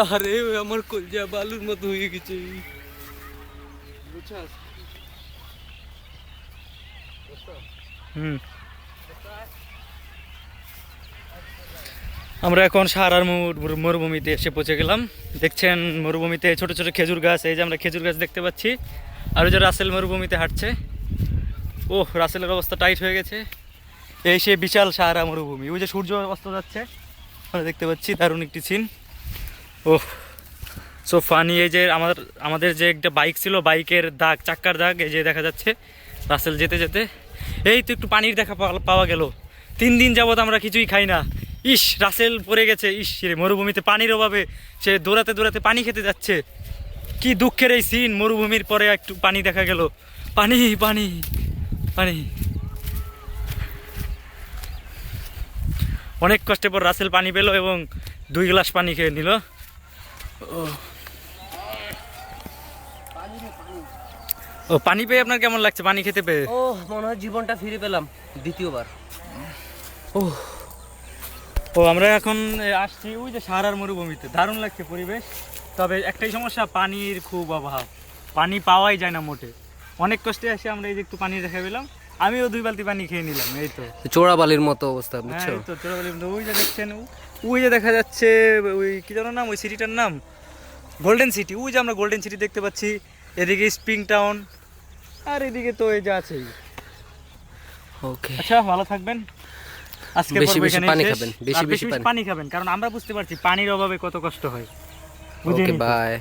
আরে আমার কলজা বালুর মতো হয়ে গেছে। হুম, আমরা এখন সাহারার মরুভূমিতে এসে পৌঁছে গেলাম। দেখছেন মরুভূমিতে ছোট ছোট খেজুর গাছ, এই যে আমরা খেজুর গাছ দেখতে পাচ্ছি। আর ওই যে রাসেল মরুভূমিতে হাঁটছে। ওহ, রাসেলের অবস্থা টাইট হয়ে গেছে। এই সে বিশাল সাহারা মরুভূমি, ওই যে সূর্য অস্ত যাচ্ছে আমরা দেখতে পাচ্ছি, দারুণ একটি সিন। ওহ, সো ফানি। এই যে আমাদের যে একটা বাইক ছিল, বাইকের দাগ, চাক্কার দাগ, এই যে দেখা যাচ্ছে রাসেল যেতে যেতে। এই তো একটু পানির দেখা পাওয়া গেল। 3 দিন যাবত আমরা কিছুই খাই না। ইস, রাসেল পড়ে গেছে। ইস রে, মরুভূমিতে পানির অভাবে সে দৌড়াতে দৌড়াতে পানি খেতে যাচ্ছে। কি দুঃখের এই সিন, মরুভূমির পরে একটু পানি দেখা গেল। পানি পানি পানি। অনেক কষ্টে পর রাসেল পানি পেল এবং 2 গ্লাস পানি খেয়ে নিল। ও, পানি পেয়ে আপনার কেমন লাগছে? পানি খেতে পেয়ে ও মনে হয় জীবনটা ফিরে পেলাম দ্বিতীয়বার। ও ও আমরা এখন আসছি ওই যে সাহারার মরুভূমিতে। দারুণ লাগছে পরিবেশ, তবে একটাই সমস্যা, পানির খুব অভাব। পানি পাওয়াই যায় না মোটে। অনেক কষ্টে এসে আমরা এই যে একটু পানি দেখা পেলাম। আমিও 2 বালতি পানি খেয়ে নিলাম। এই তো চোরাবালির মতো অবস্থা, হ্যাঁ, বুঝছো? এই তো চোরাবালির মধ্যে। ওই যে দেখছেন, ওই যে দেখা যাচ্ছে, ওই কি যেন নাম, ওই সিটিটার নাম গোল্ডেন সিটি। ওই যে আমরা গোল্ডেন সিটি দেখতে পাচ্ছি। এদিকে স্প্রিং টাউন, আর এদিকে তো এই যে আছেই। ওকে, আচ্ছা, ভালো থাকবেন। আজকে বেশি বেশি পানি খাবেন, বেশি বেশি পানি খাবেন, কারণ আমরা বুঝতে পারছি পানির অভাবে কত কষ্ট হয়। ওকে, বাই।